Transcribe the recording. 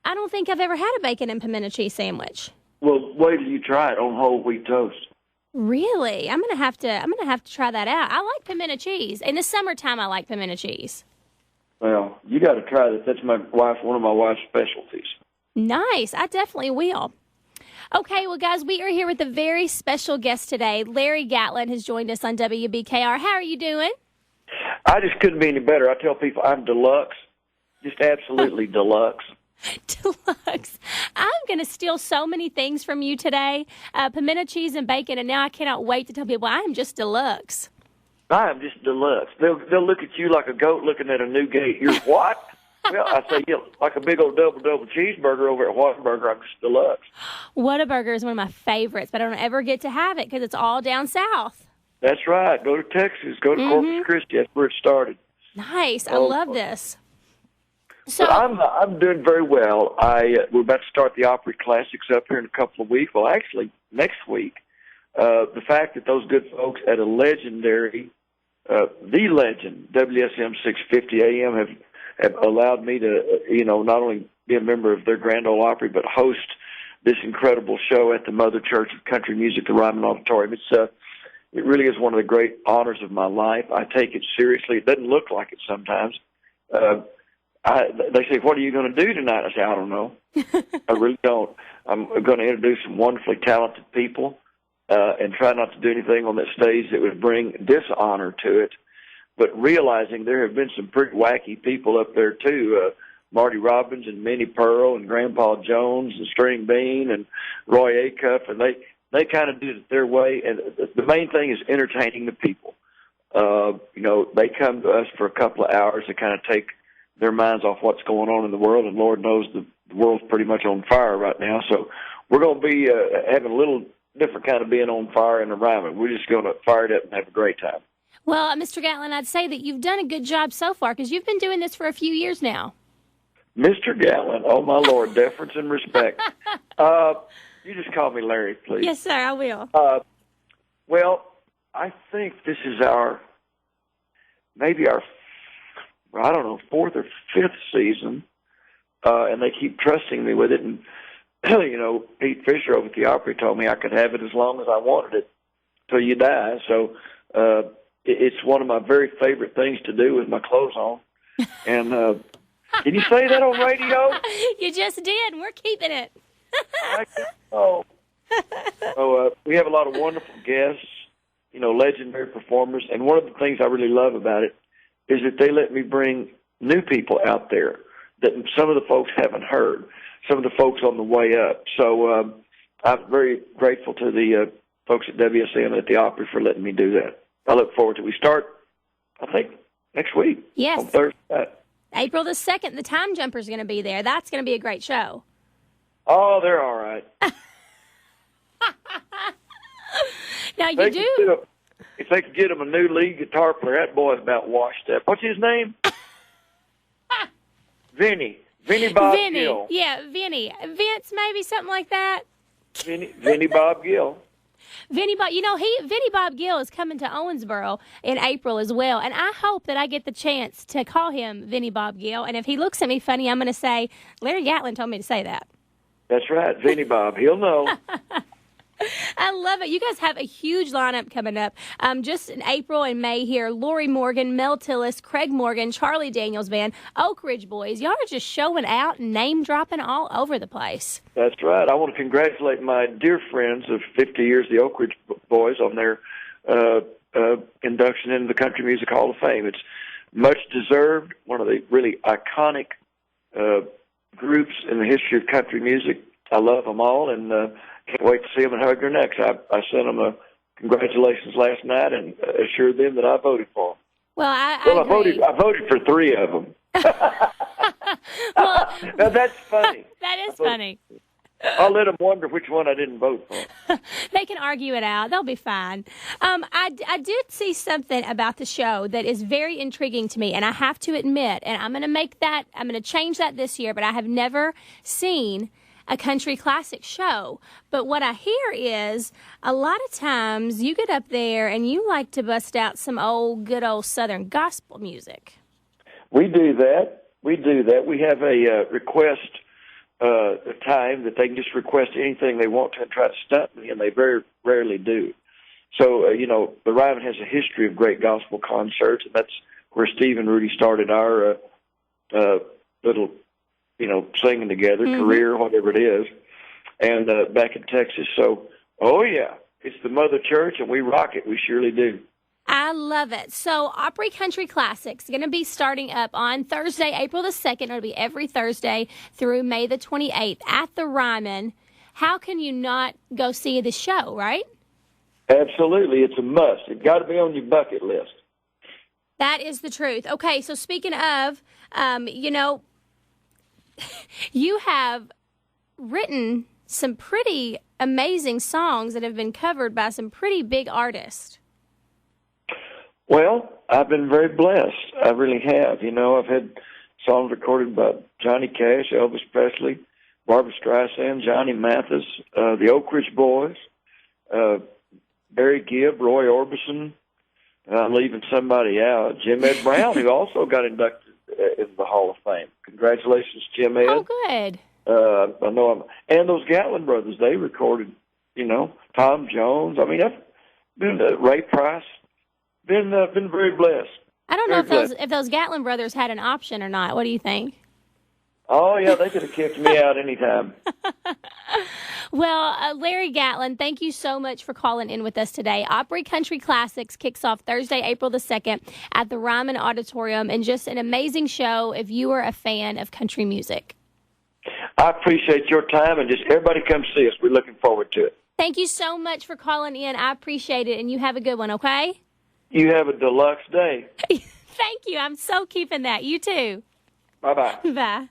I don't think I've ever had a bacon and pimento cheese sandwich. Well, wait till you try it on whole wheat toast. Really? I'm gonna have to try that out. I like pimento cheese. In the summertime, I like pimento cheese. Well, you got to try that. That's one of my wife's specialties. Nice. I definitely will. Okay, well, guys, we are here with a very special guest today. Larry Gatlin has joined us on WBKR. How are you doing? I just couldn't be any better. I tell people I'm deluxe, just absolutely deluxe. Deluxe. I'm going to steal so many things from you today, pimento cheese and bacon, and now I cannot wait to tell people I am just deluxe. I am just deluxe. They'll look at you like a goat looking at a new gate. You're what? Well, I say, like a big old double cheeseburger over at Whataburger. I'm just deluxe. Whataburger is one of my favorites, but I don't ever get to have it because it's all down south. That's right. Go to Texas. Go to Corpus Christi. That's where it started. Nice. I love this. So but I'm doing very well. We're about to start the Opry Classics up here in a couple of weeks. Well, actually, next week. The fact that those good folks at a legendary, the legend, WSM 650 AM have allowed me to, not only be a member of their Grand Ole Opry, but host this incredible show at the Mother Church of Country Music, the Ryman Auditorium. It really is one of the great honors of my life. I take it seriously. It doesn't look like it sometimes. They say, "What are you going to do tonight?" I say, "I don't know. I really don't. I'm going to introduce some wonderfully talented people and try not to do anything on that stage that would bring dishonor to it." But realizing there have been some pretty wacky people up there, too. Marty Robbins and Minnie Pearl and Grandpa Jones and String Bean and Roy Acuff, and they kind of did it their way. And the main thing is entertaining the people. They come to us for a couple of hours to kind of take their minds off what's going on in the world, and Lord knows the world's pretty much on fire right now. So we're going to be having a little different kind of being on fire in the Ryman. We're just going to fire it up and have a great time. Well, Mr. Gatlin, I'd say that you've done a good job so far because you've been doing this for a few years now. Mr. Gatlin, oh, my Lord, deference and respect. You just call me Larry, please. Yes, sir, I will. Well, I think this is maybe our, fourth or fifth season, and they keep trusting me with it. And, Pete Fisher over at the Opry told me I could have it as long as I wanted it till you die. So it's one of my very favorite things to do with my clothes on. And can you say that on radio? You just did, and we're keeping it. I guess so. So we have a lot of wonderful guests, legendary performers. And one of the things I really love about it is that they let me bring new people out there that some of the folks haven't heard, some of the folks on the way up. So I'm very grateful to the folks at WSM at the Opry for letting me do that. I look forward to it. We start, I think, next week. Yes. On Thursday. April the 2nd, the Time Jumper's going to be there. That's going to be a great show. Oh, they're all right. Now, you do. If they could get him a new lead guitar player, that boy's about washed up. What's his name? Vinny Bob Gill. Yeah, Vinny. Vince, maybe something like that. Vinny Bob Gill. Vinny Bob Gill is coming to Owensboro in April as well, and I hope that I get the chance to call him Vinny Bob Gill. And if he looks at me funny, I'm going to say, Larry Gatlin told me to say that. That's right, Vinny Bob. He'll know. I love it. You guys have a huge lineup coming up. Just in April and May here, Lori Morgan, Mel Tillis, Craig Morgan, Charlie Daniels Band, Oak Ridge Boys. Y'all are just showing out and name-dropping all over the place. That's right. I want to congratulate my dear friends of 50 years, the Oak Ridge Boys, on their induction into the Country Music Hall of Fame. It's much deserved, one of the really iconic groups in the history of country music. I love them all, and can't wait to see them and hug their necks. I sent them a congratulations last night and assured them that I voted for them. Well, I voted for three of them. Well, now that's funny. That is funny. I'll let them wonder which one I didn't vote for. They can argue it out. They'll be fine. I did see something about the show that is very intriguing to me, and I have to admit, and I'm going to change that this year, but I have never seen a country classic show. But what I hear is a lot of times you get up there and you like to bust out some good old Southern gospel music. We do that. We have a request a time that they can just request anything they want to and try to stump me, and they very rarely do. So, the Ryman has a history of great gospel concerts, and that's where Steve and Rudy started our little, singing together, career, whatever it is, and back in Texas. So, oh, yeah, it's the Mother Church, and we rock it. We surely do. I love it. So Opry Country Classics is going to be starting up on Thursday, April the 2nd. It'll be every Thursday through May the 28th at the Ryman. How can you not go see the show, right? Absolutely. It's a must. It's got to be on your bucket list. That is the truth. Okay, so speaking of, you have written some pretty amazing songs that have been covered by some pretty big artists. Well, I've been very blessed. I really have. I've had songs recorded by Johnny Cash, Elvis Presley, Barbra Streisand, Johnny Mathis, the Oak Ridge Boys, Barry Gibb, Roy Orbison. I'm leaving somebody out. Jim Ed Brown, who also got inducted in the Hall of Fame. Congratulations, Jim Ed. Oh, good. I know and those Gatlin brothers, they recorded, Tom Jones. I mean, I've been Ray Price. Been very blessed. I don't know if those Gatlin brothers had an option or not. What do you think? Oh, yeah, they could have kicked me out anytime. Well, Larry Gatlin, thank you so much for calling in with us today. Opry Country Classics kicks off Thursday, April the 2nd at the Ryman Auditorium, and just an amazing show if you are a fan of country music. I appreciate your time, and just everybody come see us. We're looking forward to it. Thank you so much for calling in. I appreciate it, and you have a good one, okay? You have a deluxe day. Thank you. I'm so keeping that. You too. Bye-bye. Bye.